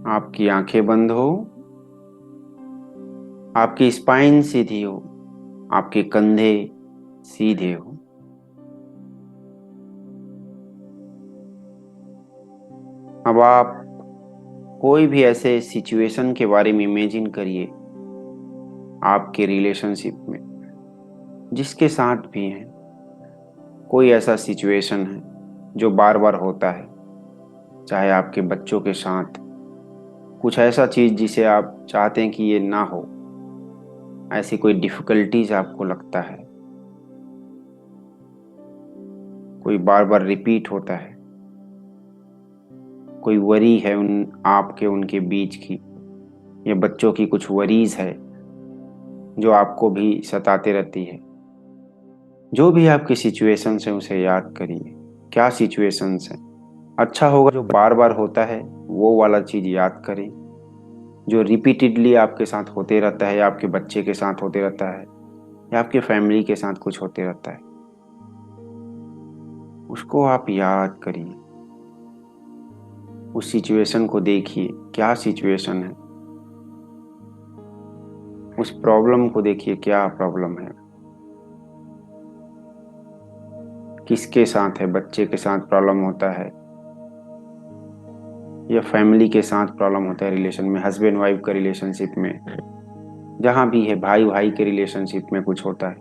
आपकी आंखें बंद हो, आपकी स्पाइन सीधी हो, आपके कंधे सीधे हो। अब आप कोई भी ऐसे सिचुएशन के बारे में इमेजिन करिए आपके रिलेशनशिप में, जिसके साथ भी है। कोई ऐसा सिचुएशन है जो बार बार होता है, चाहे आपके बच्चों के साथ कुछ ऐसा चीज जिसे आप चाहते हैं कि ये ना हो। ऐसी कोई डिफिकल्टीज आपको लगता है, कोई बार बार रिपीट होता है, कोई वरी है उन आपके उनके बीच की, या बच्चों की कुछ वरीज है जो आपको भी सताते रहती है। जो भी आपकी सिचुएशंस है उसे याद करिए। क्या सिचुएशंस है? अच्छा होगा जो बार बार होता है वो वाला चीज याद करें, जो रिपीटेडली आपके साथ होते रहता है, या आपके बच्चे के साथ होते रहता है, या आपके फैमिली के साथ कुछ होते रहता है, उसको आप याद करिए। उस सिचुएशन को देखिए, क्या सिचुएशन है। उस प्रॉब्लम को देखिए, क्या प्रॉब्लम है। किसके साथ है? बच्चे के साथ प्रॉब्लम होता है, या फैमिली के साथ प्रॉब्लम होता है? रिलेशन में, हस्बैंड वाइफ का रिलेशनशिप में, जहां भी है, भाई भाई के रिलेशनशिप में कुछ होता है,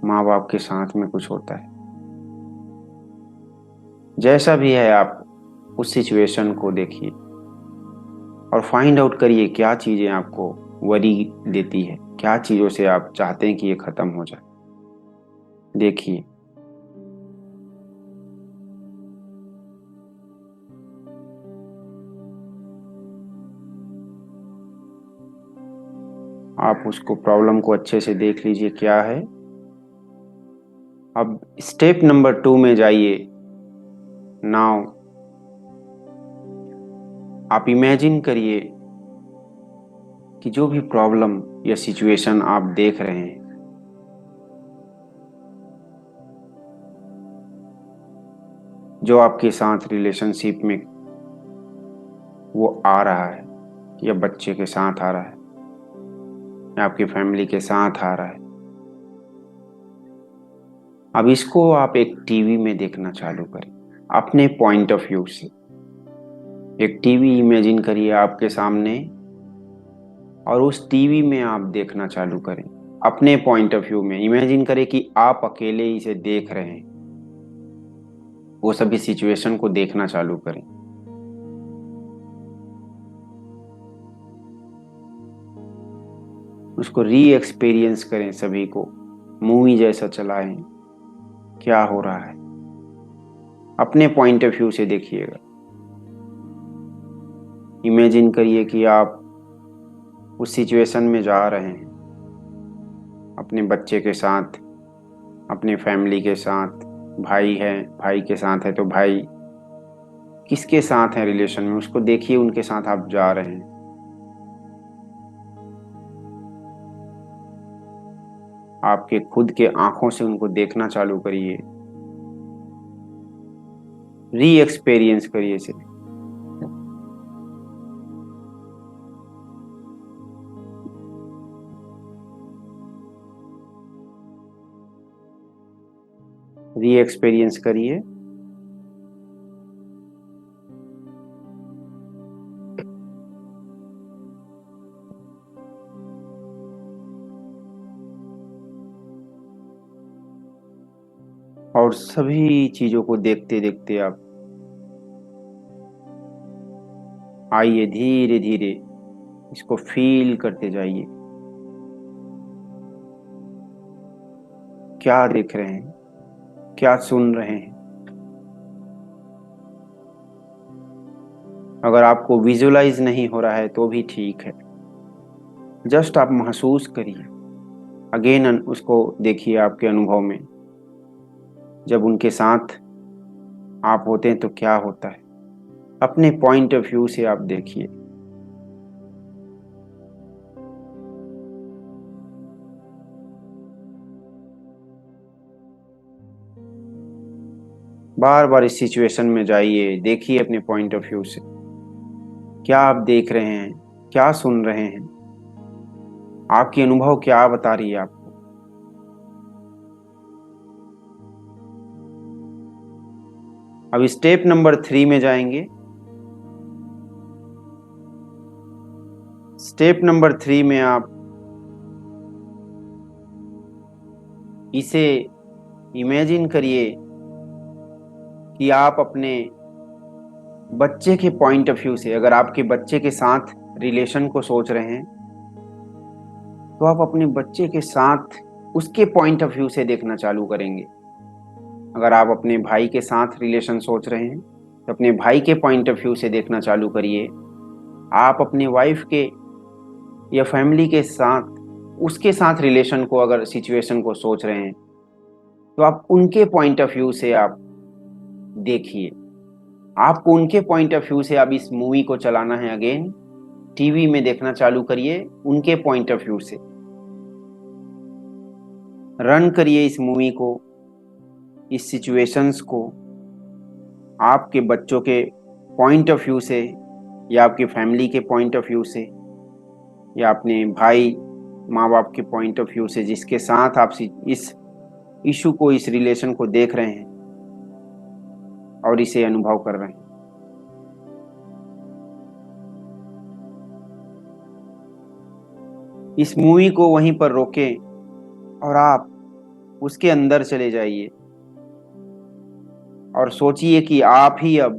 माँ बाप के साथ में कुछ होता है। जैसा भी है, आप उस सिचुएशन को देखिए और फाइंड आउट करिए क्या चीजें आपको वरी देती है, क्या चीजों से आप चाहते हैं कि ये खत्म हो जाए। देखिए। आप उसको, प्रॉब्लम को अच्छे से देख लीजिए क्या है। अब स्टेप नंबर 2 में जाइए। नाउ आप इमेजिन करिए कि जो भी प्रॉब्लम या सिचुएशन आप देख रहे हैं, जो आपके साथ रिलेशनशिप में वो आ रहा है, या बच्चे के साथ आ रहा है, या आपकी फैमिली के साथ आ रहा है, अब इसको आप एक टीवी में देखना चालू करें अपने पॉइंट ऑफ व्यू से। एक टीवी इमेजिन करिए आपके सामने, और उस टीवी में आप देखना चालू करें अपने पॉइंट ऑफ व्यू में। इमेजिन करें कि आप अकेले इसे देख रहे हैं। वो सभी सिचुएशन को देखना चालू करें। उसको री एक्सपीरियंस करें, सभी को मूवी जैसा चलाएं। क्या हो रहा है अपने पॉइंट ऑफ व्यू से देखिएगा। इमेजिन करिए कि आप उस सिचुएशन में जा रहे हैं अपने बच्चे के साथ, अपने फैमिली के साथ। भाई है, भाई के साथ है तो भाई किसके साथ है रिलेशन में, उसको देखिए, उनके साथ आप जा रहे हैं। आपके खुद के आंखों से उनको देखना चालू करिए। री एक्सपीरियंस करिए इसे। री एक्सपीरियंस करिए। और सभी चीजों को देखते देखते आप आइए, धीरे धीरे इसको फील करते जाइए। क्या देख रहे हैं, क्या सुन रहे हैं? अगर आपको विजुलाइज नहीं हो रहा है तो भी ठीक है, जस्ट आप महसूस करिए। अगेन उसको देखिए आपके अनुभव में। जब उनके साथ आप होते हैं तो क्या होता है, अपने पॉइंट ऑफ व्यू से आप देखिए। बार बार इस सिचुएशन में जाइए, देखिए अपने पॉइंट ऑफ व्यू से। क्या आप देख रहे हैं, क्या सुन रहे हैं, आपकी अनुभव क्या बता रही है आपको। अब स्टेप नंबर 3 में जाएंगे। स्टेप नंबर 3 में आप इसे इमेजिन करिए कि आप अपने बच्चे के पॉइंट ऑफ व्यू से, अगर आपके बच्चे के साथ रिलेशन को सोच रहे हैं तो आप अपने बच्चे के साथ उसके पॉइंट ऑफ व्यू से देखना चालू करेंगे। अगर आप अपने भाई के साथ रिलेशन सोच रहे हैं तो अपने भाई के पॉइंट ऑफ व्यू से देखना चालू करिए। आप अपने वाइफ के या फैमिली के साथ, उसके साथ रिलेशन को, अगर सिचुएशन को सोच रहे हैं तो आप उनके पॉइंट ऑफ व्यू से आप देखिए। आपको उनके पॉइंट ऑफ व्यू से अब इस मूवी को चलाना है। अगेन टीवी में देखना चालू करिए, उनके पॉइंट ऑफ व्यू से रन करिए इस मूवी को, इस सिचुएशंस को आपके बच्चों के पॉइंट ऑफ व्यू से, या आपकी फैमिली के पॉइंट ऑफ व्यू से, या अपने भाई माँ बाप के पॉइंट ऑफ व्यू से, जिसके साथ आप इस इशू को, इस रिलेशन को देख रहे हैं और इसे अनुभव कर रहे हैं। इस मूवी को वहीं पर रोकें और आप उसके अंदर चले जाइए और सोचिए कि आप ही अब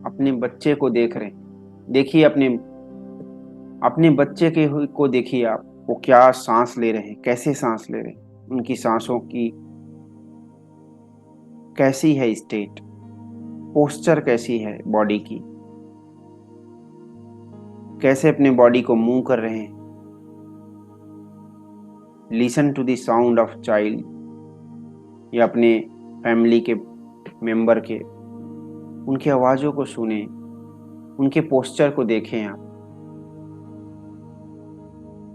अपने बच्चे को देख रहे हैं। देखिए अपने अपने बच्चे के को देखिए, आप वो क्या सांस ले रहे हैं, कैसे सांस ले रहे हैं, उनकी सांसों की कैसी है स्टेट, पोस्चर कैसी है बॉडी की, कैसे अपने बॉडी को मूव कर रहे हैं। Listen to the sound of child, या अपने फैमिली के मेंबर के, उनकी आवाज़ों को सुने, उनके पोस्चर को देखें आप।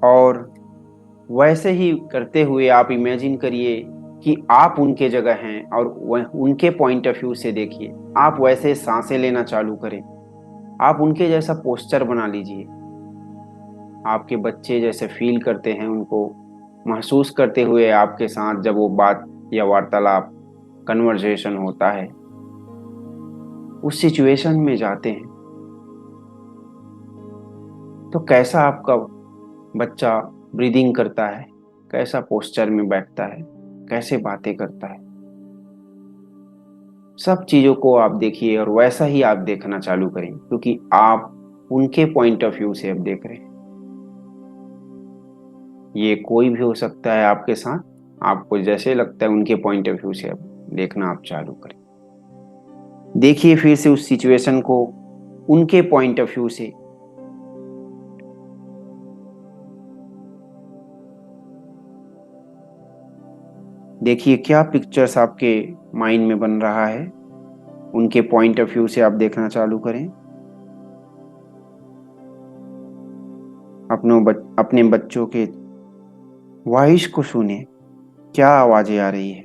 और वैसे ही करते हुए आप इमेजिन करिए कि आप उनके जगह हैं और वह उनके पॉइंट ऑफ व्यू से देखिए। आप वैसे सांसें लेना चालू करें, आप उनके जैसा पोस्चर बना लीजिए। आपके बच्चे जैसे फील करते हैं, उनको महसूस करते हुए आपके साथ जब वो बात या वार्तालाप, कन्वर्सेशन होता है, उस सिचुएशन में जाते हैं तो कैसा आपका बच्चा ब्रीदिंग करता है, कैसा पोस्चर में बैठता है, कैसे बातें करता है, सब चीज़ों को आप देखिए और वैसा ही आप देखना चालू करें, क्योंकि आप उनके पॉइंट ऑफ व्यू से अब देख रहे हैं। ये कोई भी हो सकता है आपके साथ, आपको जैसे लगता है उनके पॉइंट ऑफ व्यू से अब देखना आप चालू करें। देखिए फिर से उस सिचुएशन को उनके पॉइंट ऑफ व्यू से। देखिए क्या पिक्चर्स आपके माइंड में बन रहा है, उनके पॉइंट ऑफ व्यू से आप देखना चालू करें। अपने बच्चों के वॉइस को सुने, क्या आवाजें आ रही है।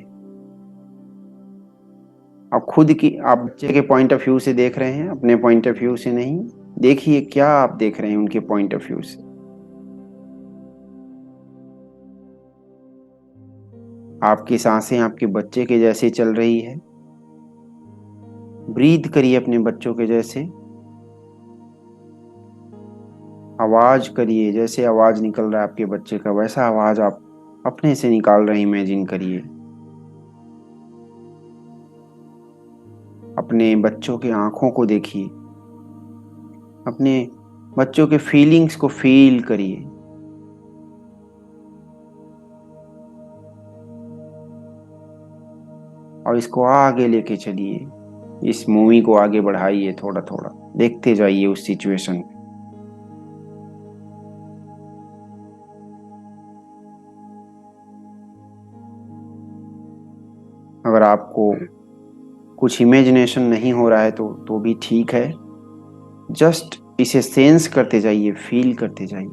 आप खुद की, आप बच्चे के पॉइंट ऑफ व्यू से देख रहे हैं, अपने पॉइंट ऑफ व्यू से नहीं। देखिए क्या आप देख रहे हैं उनके पॉइंट ऑफ व्यू से। आपकी सांसें आपके बच्चे के जैसे चल रही है। ब्रीथ करिए अपने बच्चों के जैसे। आवाज करिए, जैसे आवाज निकल रहा है आपके बच्चे का, वैसा आवाज आप अपने से निकाल रहे हैं, इमेजिन करिए। अपने बच्चों के आंखों को देखिए, अपने बच्चों के फीलिंग्स को फील करिए। और इसको आगे लेके चलिए, इस मूवी को आगे बढ़ाइए, थोड़ा थोड़ा देखते जाइए उस सिचुएशन में। अगर आपको कुछ इमेजिनेशन नहीं हो रहा है तो भी ठीक है। जस्ट इसे सेंस करते जाइए, फील करते जाइए।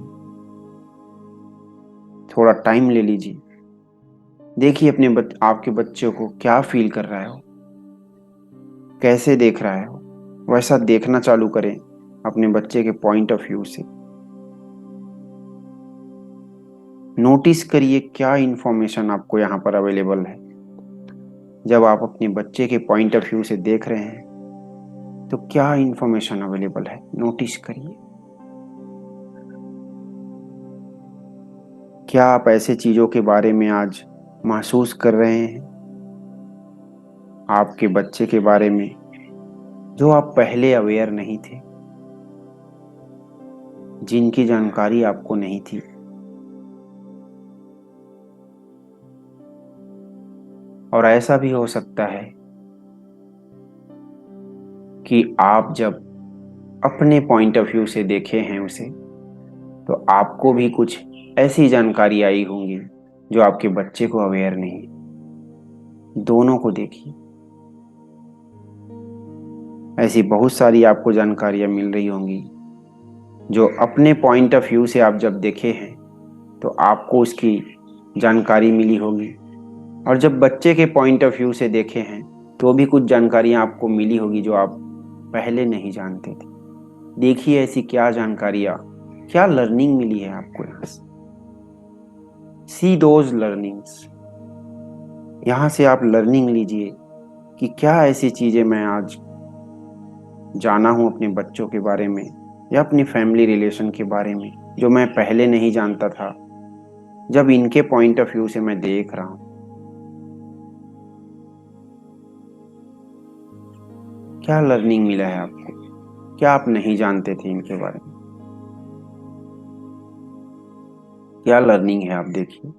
थोड़ा टाइम ले लीजिए। देखिए आपके बच्चों को क्या फील कर रहा है, कैसे देख रहा है, वैसा देखना चालू करें अपने बच्चे के पॉइंट ऑफ व्यू से। नोटिस करिए क्या इंफॉर्मेशन आपको यहाँ पर अवेलेबल है। जब आप अपने बच्चे के पॉइंट ऑफ व्यू से देख रहे हैं तो क्या इंफॉर्मेशन अवेलेबल है, नोटिस करिए। क्या आप ऐसे चीजों के बारे में आज महसूस कर रहे हैं आपके बच्चे के बारे में जो आप पहले अवेयर नहीं थे, जिनकी जानकारी आपको नहीं थी? और ऐसा भी हो सकता है कि आप जब अपने पॉइंट ऑफ व्यू से देखे हैं उसे, तो आपको भी कुछ ऐसी जानकारी आई होंगी जो आपके बच्चे को अवेयर नहीं। दोनों को देखिए, ऐसी बहुत सारी आपको जानकारियां मिल रही होंगी जो अपने पॉइंट ऑफ व्यू से आप जब देखे हैं तो आपको उसकी जानकारी मिली होगी, और जब बच्चे के पॉइंट ऑफ व्यू से देखे हैं तो भी कुछ जानकारियां आपको मिली होगी जो आप पहले नहीं जानते थे। देखिए ऐसी क्या जानकारियां, क्या लर्निंग मिली है आपको यहाँ से। सी दोज लर्निंग्स, यहाँ से आप लर्निंग लीजिए कि क्या ऐसी चीजें मैं आज जाना हूं अपने बच्चों के बारे में या अपनी फैमिली रिलेशन के बारे में जो मैं पहले नहीं जानता था, जब इनके पॉइंट ऑफ व्यू से मैं देख रहा हूं। क्या लर्निंग मिला है आपको, क्या आप नहीं जानते थे इनके बारे में, क्या लर्निंग है आप देखिए।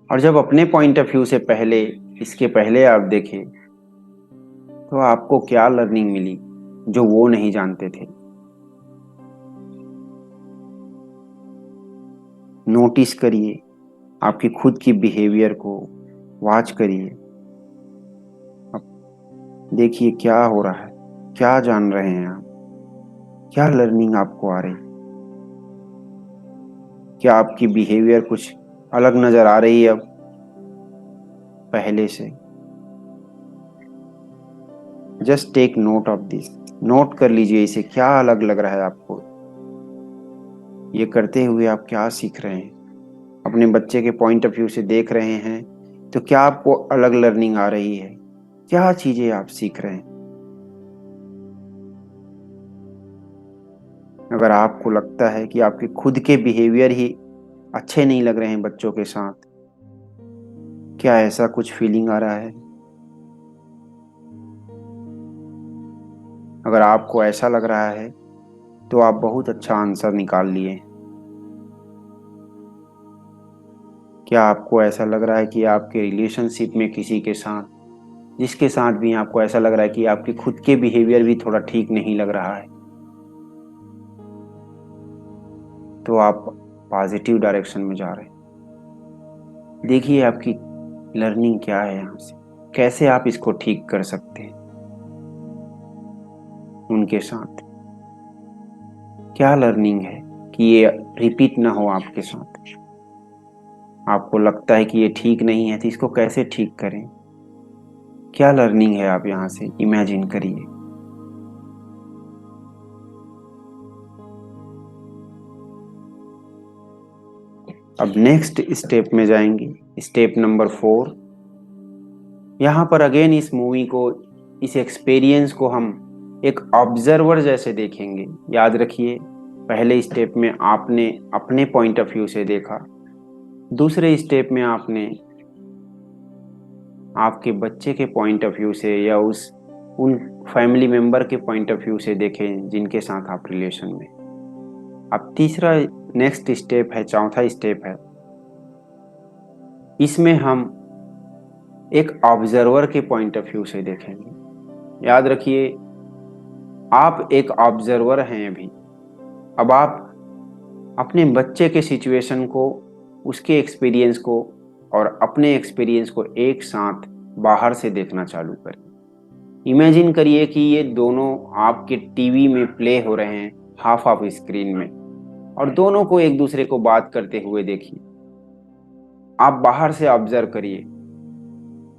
और जब अपने पॉइंट ऑफ व्यू से पहले, इसके पहले आप देखें तो आपको क्या लर्निंग मिली जो वो नहीं जानते थे। नोटिस करिए आपकी खुद की बिहेवियर को, वॉच करिए, अब देखिए क्या हो रहा है, क्या जान रहे हैं आप, क्या लर्निंग आपको आ रही। क्या आपकी बिहेवियर कुछ अलग नजर आ रही है अब पहले से? Just take note of this, note कर लीजिए इसे, क्या अलग लग रहा है आपको। ये करते हुए आप क्या सीख रहे हैं, अपने बच्चे के पॉइंट ऑफ व्यू से देख रहे हैं तो क्या आपको अलग लर्निंग आ रही है, क्या चीजें आप सीख रहे हैं। अगर आपको लगता है कि आपके खुद के बिहेवियर ही अच्छे नहीं लग रहे हैं बच्चों के साथ, क्या ऐसा कुछ फीलिंग आ रहा है? अगर आपको ऐसा लग रहा है तो आप बहुत अच्छा आंसर निकाल लिए। क्या आपको ऐसा लग रहा है कि आपके रिलेशनशिप में किसी के साथ, जिसके साथ भी आपको ऐसा लग रहा है कि आपके खुद के बिहेवियर भी थोड़ा ठीक नहीं लग रहा है, तो आप पॉजिटिव डायरेक्शन में जा रहे हैं। देखिए आपकी लर्निंग क्या है यहाँ से, कैसे आप इसको ठीक कर सकते हैं उनके साथ। क्या लर्निंग है कि ये रिपीट ना हो आपके साथ। आपको लगता है कि ये ठीक नहीं है तो इसको कैसे ठीक करें, क्या लर्निंग है आप यहाँ से इमेजिन करिए। अब नेक्स्ट स्टेप में जाएंगे, स्टेप नंबर 4। यहाँ पर अगेन इस मूवी को, इस एक्सपीरियंस को हम एक ऑब्जर्वर जैसे देखेंगे। याद रखिए पहले स्टेप में आपने अपने पॉइंट ऑफ व्यू से देखा, दूसरे स्टेप में आपने आपके बच्चे के पॉइंट ऑफ व्यू से या उन फैमिली मेंबर के पॉइंट ऑफ व्यू से देखे जिनके साथ आप रिलेशन में। अब तीसरा नेक्स्ट स्टेप है, चौथा स्टेप है, इसमें हम एक ऑब्जर्वर के पॉइंट ऑफ व्यू से देखेंगे। याद रखिए आप एक ऑब्जर्वर हैं अभी। अब आप अपने बच्चे के सिचुएशन को, उसके एक्सपीरियंस को और अपने एक्सपीरियंस को एक साथ बाहर से देखना चालू करें। इमेजिन करिए कि ये दोनों आपके टीवी में प्ले हो रहे हैं, हाफ ऑफ स्क्रीन में, और दोनों को एक दूसरे को बात करते हुए देखिए। आप बाहर से ऑब्जर्व करिए,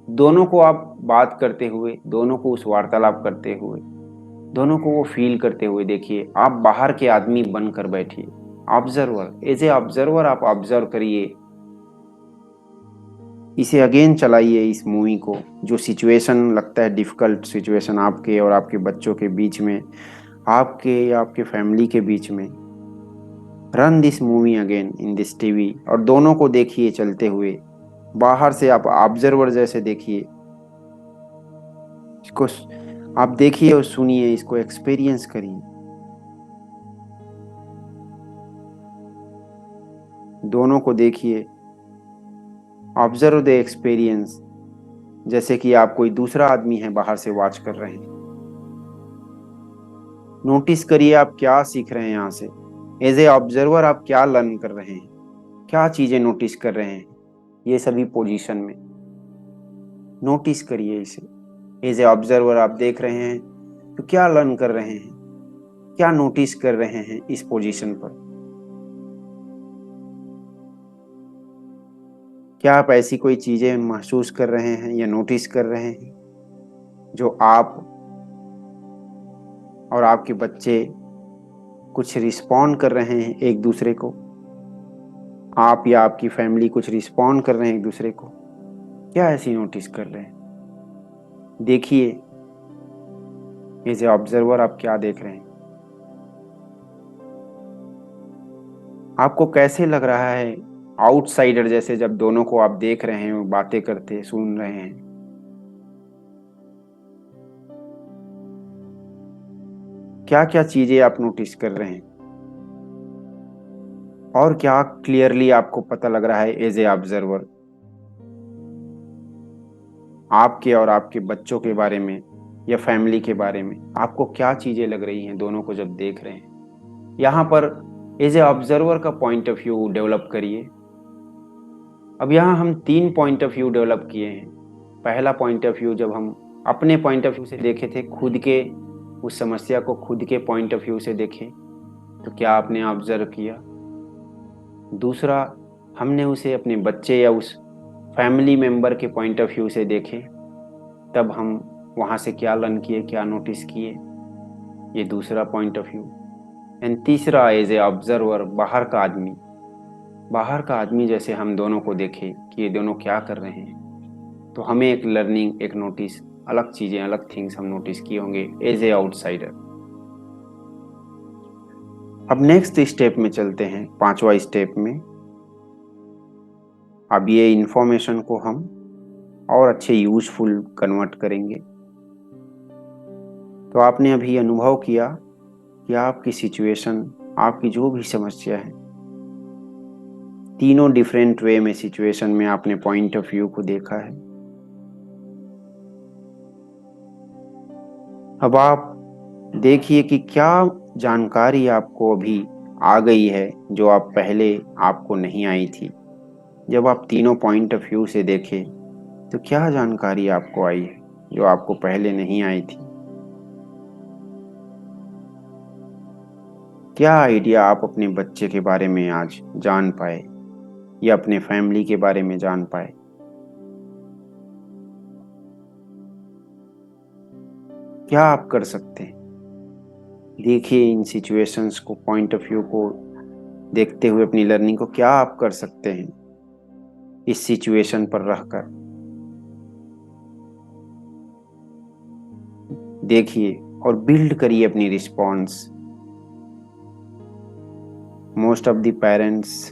दोनों को आप बात करते हुए, दोनों को उस वार्तालाप करते हुए। दोनों को वो फील करते हुए देखिए। आप बाहर के आदमी बनकर बैठिए, ऑब्जर्वर, एज ए ऑब्जर्वर आप ऑब्जर्व करिए। इसे अगेन चलाइए इस मूवी को। जो सिचुएशन लगता है डिफिकल्ट सिचुएशन आपके और आपके बच्चों के बीच में, आपके या आपके फैमिली के बीच में, run this movie again in this TV और दोनों को देखिए चलते हुए। बाहर से आप ऑब्जर्वर जैसे देखिए इसको, आप देखिए और सुनिए, इसको एक्सपीरियंस करिए। दोनों को देखिए, ऑब्जर्व द एक्सपीरियंस, जैसे कि आप कोई दूसरा आदमी है बाहर से वॉच कर रहे हैं। नोटिस करिए आप क्या सीख रहे हैं यहाँ से। एज ए ऑब्जर्वर आप क्या लर्न कर रहे हैं, क्या चीजें नोटिस कर रहे हैं ये सभी पोजीशन में। नोटिस करिए इसे। एज ए ऑब्जर्वर आप देख रहे हैं तो क्या लर्न कर रहे हैं, क्या नोटिस कर रहे हैं इस पोजीशन पर। क्या आप ऐसी कोई चीजें महसूस कर रहे हैं या नोटिस कर रहे हैं जो आप और आपके बच्चे कुछ रिस्पॉन्ड कर रहे हैं एक दूसरे को, आप या आपकी फैमिली कुछ रिस्पॉन्ड कर रहे हैं एक दूसरे को। क्या ऐसी नोटिस कर रहे हैं, देखिए। एज ए ऑब्जर्वर आप क्या देख रहे हैं। आपको कैसे लग रहा है आउटसाइडर जैसे जब दोनों को आप देख रहे हैं, बातें करते सुन रहे हैं। क्या क्या चीजें आप नोटिस कर रहे हैं और क्या क्लियरली आपको पता लग रहा है एज ए ऑब्जर्वर आपके और आपके बच्चों के बारे में या फैमिली के बारे में। आपको क्या चीजें लग रही हैं दोनों को जब देख रहे हैं। यहाँ पर एज ए ऑब्जर्वर का पॉइंट ऑफ व्यू डेवलप करिए। अब यहाँ हम 3 पॉइंट ऑफ व्यू डेवलप किए हैं। पहला पॉइंट ऑफ व्यू जब हम अपने पॉइंट ऑफ व्यू से देखे थे, खुद के उस समस्या को खुद के पॉइंट ऑफ व्यू से देखें तो क्या आपने ऑब्जर्व किया। दूसरा, हमने उसे अपने बच्चे या उस फैमिली मेंबर के पॉइंट ऑफ व्यू से देखे, तब हम वहाँ से क्या लर्न किए, क्या नोटिस किए, ये दूसरा पॉइंट ऑफ व्यू। एंड तीसरा, एज ए ऑब्जर्वर बाहर का आदमी, बाहर का आदमी जैसे हम दोनों को देखे कि ये दोनों क्या कर रहे हैं, तो हमें एक लर्निंग, एक नोटिस, अलग चीजें, अलग थिंग्स हम नोटिस किए होंगे एज ए आउटसाइडर। अब नेक्स्ट स्टेप में चलते हैं, 5वां स्टेप में। अब ये इंफॉर्मेशन को हम और अच्छे यूजफुल कन्वर्ट करेंगे। तो आपने अभी अनुभव किया कि आपकी सिचुएशन, आपकी जो भी समस्या है, तीनों डिफरेंट वे में सिचुएशन में आपने पॉइंट ऑफ व्यू को देखा है। अब आप देखिए कि क्या जानकारी आपको अभी आ गई है जो आप पहले आपको नहीं आई थी। जब आप तीनों पॉइंट ऑफ व्यू से देखें तो क्या जानकारी आपको आई है जो आपको पहले नहीं आई थी। क्या आइडिया आप अपने बच्चे के बारे में आज जान पाए या अपने फैमिली के बारे में जान पाए। क्या आप कर सकते हैं, देखिए इन सिचुएशंस को, पॉइंट ऑफ व्यू को देखते हुए अपनी लर्निंग को क्या आप कर सकते हैं इस सिचुएशन पर रहकर। देखिए और बिल्ड करिए अपनी response. Most of the parents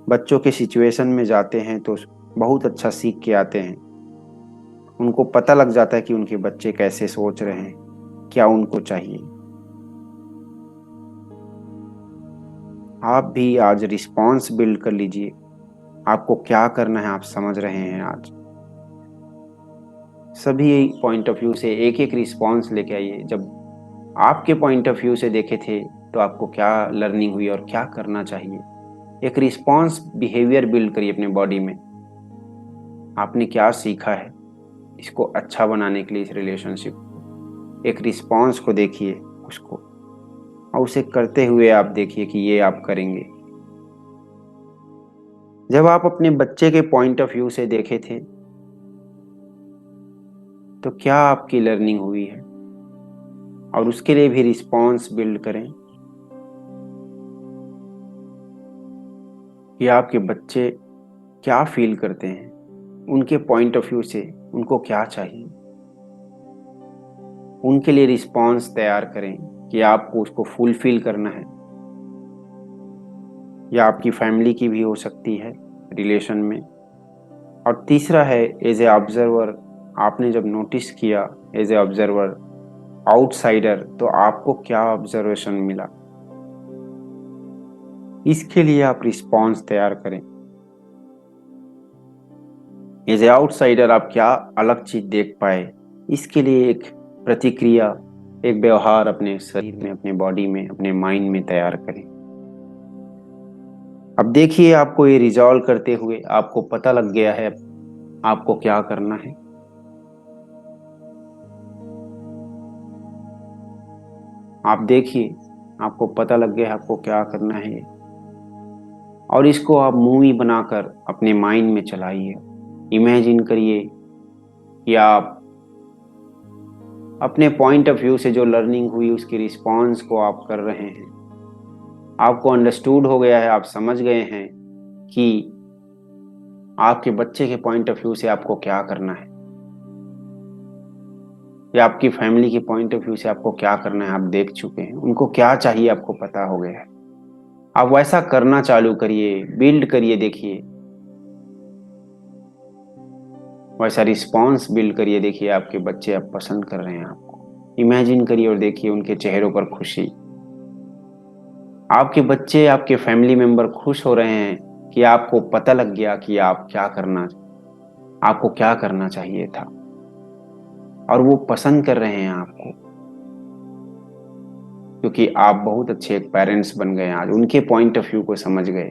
बच्चों के सिचुएशन में जाते हैं तो बहुत अच्छा सीख के आते हैं। उनको पता लग जाता है कि उनके बच्चे कैसे सोच रहे हैं, क्या उनको चाहिए। आप भी आज रिस्पॉन्स बिल्ड कर लीजिए। आपको क्या करना है आप समझ रहे हैं आज। सभी पॉइंट ऑफ व्यू से एक एक रिस्पॉन्स लेके आइए। जब आपके पॉइंट ऑफ व्यू से देखे थे तो आपको क्या लर्निंग हुई और क्या करना चाहिए। एक रिस्पॉन्स बिहेवियर बिल्ड करिए अपने बॉडी में। आपने क्या सीखा है इसको अच्छा बनाने के लिए, इस रिलेशनशिप, एक रिस्पॉन्स को देखिए उसको, और उसे करते हुए आप देखिए कि ये आप करेंगे। जब आप अपने बच्चे के पॉइंट ऑफ व्यू से देखे थे तो क्या आपकी लर्निंग हुई है। और उसके लिए भी रिस्पॉन्स बिल्ड करें कि आपके बच्चे क्या फील करते हैं, उनके पॉइंट ऑफ व्यू से उनको क्या चाहिए। उनके लिए रिस्पॉन्स तैयार करें कि आपको उसको फुलफिल करना है, या आपकी फैमिली की भी हो सकती है रिलेशन में। और तीसरा है एज ए ऑब्जर्वर, आपने जब नोटिस किया एज ए ऑब्जर्वर आउटसाइडर, तो आपको क्या ऑब्जर्वेशन मिला, इसके लिए आप रिस्पॉन्स तैयार करें। एज ए आउटसाइडर आप क्या अलग चीज देख पाए, इसके लिए एक प्रतिक्रिया, एक व्यवहार अपने शरीर में, अपने बॉडी में, अपने माइंड में तैयार करें। अब देखिए, आपको ये रिजॉल्व करते हुए आपको पता लग गया है आपको क्या करना है। आप देखिए, आपको पता लग गया है आपको क्या करना है, और इसको आप मूवी बनाकर अपने माइंड में चलाइए। इमेजिन करिए कि आप अपने पॉइंट ऑफ व्यू से जो लर्निंग हुई उसकी रिस्पॉन्स को आप कर रहे हैं। आपको अंडरस्टूड हो गया है, आप समझ गए हैं कि आपके बच्चे के पॉइंट ऑफ व्यू से आपको क्या करना है, या आपकी फैमिली के पॉइंट ऑफ व्यू से आपको क्या करना है। आप देख चुके हैं उनको क्या चाहिए, आपको पता हो गया है। आप वैसा करना चालू करिए, बिल्ड करिए। देखिए, वैसा रिस्पॉन्स बिल्ड करिए। देखिए, आपके बच्चे अब पसंद कर रहे हैं आपको। इमेजिन करिए और देखिए उनके चेहरों पर खुशी। आपके बच्चे, आपके फैमिली मेंबर खुश हो रहे हैं कि आपको पता लग गया कि आपको क्या करना चाहिए था, और वो पसंद कर रहे हैं आपको, क्योंकि आप बहुत अच्छे एक पेरेंट्स बन गए। आज उनके पॉइंट ऑफ व्यू को समझ गए।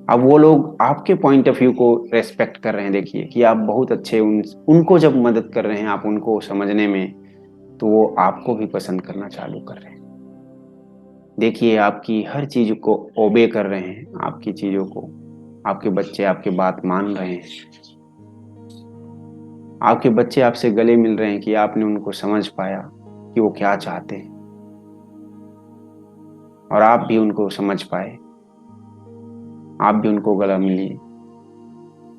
अब वो लोग आपके पॉइंट ऑफ व्यू को रेस्पेक्ट कर रहे हैं। देखिए कि आप बहुत अच्छे उनको जब मदद कर रहे हैं आप उनको समझने में, तो वो आपको भी पसंद करना चालू कर रहे हैं। देखिए, आपकी हर चीज को ओबे कर रहे हैं, आपकी चीजों को। आपके बच्चे आपके बात मान रहे हैं। आपके बच्चे आपसे गले मिल रहे हैं कि आपने उनको समझ पाया कि वो क्या चाहते हैं, और आप भी उनको समझ पाए। आप भी उनको गला मिलिए।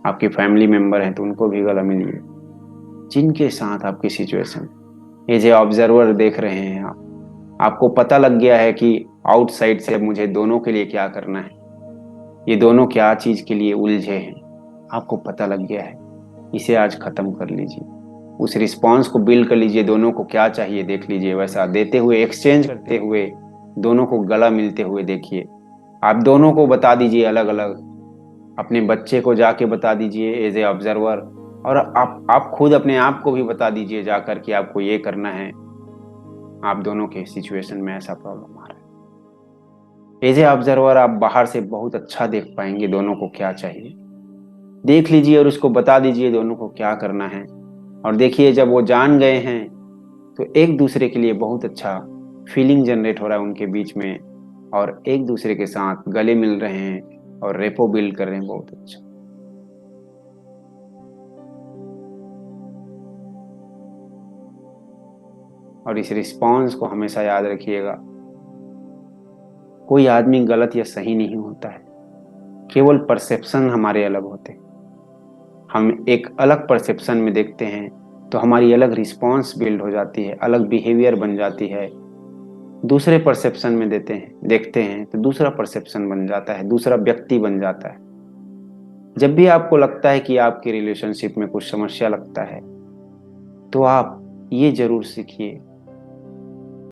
आपके फैमिली मेंबर हैं तो उनको भी गला मिलिए, जिनके साथ आपकी सिचुएशन एज ए ऑब्जर्वर देख रहे हैं आप। आपको पता लग गया है कि आउटसाइड से मुझे दोनों के लिए क्या करना है, ये दोनों क्या चीज के लिए उलझे हैं, आपको पता लग गया है। इसे आज खत्म कर लीजिए, उस रिस्पॉन्स को बिल्ड कर लीजिए। दोनों को क्या चाहिए देख लीजिए, वैसा देते हुए, एक्सचेंज करते हुए, दोनों को गला मिलते हुए देखिए। आप दोनों को बता दीजिए अलग अलग, अपने बच्चे को जाके बता दीजिए एज ए ऑब्जर्वर, और आप खुद अपने आप को भी बता दीजिए जाकर कि आपको ये करना है। आप दोनों के सिचुएशन में ऐसा प्रॉब्लम आ रहा है। एज ए ऑब्जर्वर आप बाहर से बहुत अच्छा देख पाएंगे दोनों को क्या चाहिए। देख लीजिए और उसको बता दीजिए दोनों को क्या करना है। और देखिए, जब वो जान गए हैं तो एक दूसरे के लिए बहुत अच्छा फीलिंग जनरेट हो रहा है उनके बीच में, और एक दूसरे के साथ गले मिल रहे हैं और रेपो बिल्ड कर रहे हैं। बहुत अच्छा। और इस रिस्पॉन्स को हमेशा याद रखिएगा, कोई आदमी गलत या सही नहीं होता है, केवल परसेप्शन हमारे अलग होते हैं। हम एक अलग परसेप्शन में देखते हैं तो हमारी अलग रिस्पॉन्स बिल्ड हो जाती है, अलग बिहेवियर बन जाती है। दूसरे परसेप्शन में देखते हैं तो दूसरा परसेप्शन बन जाता है, दूसरा व्यक्ति बन जाता है। जब भी आपको लगता है कि आपकी रिलेशनशिप में कुछ समस्या लगता है, तो आप ये जरूर सीखिए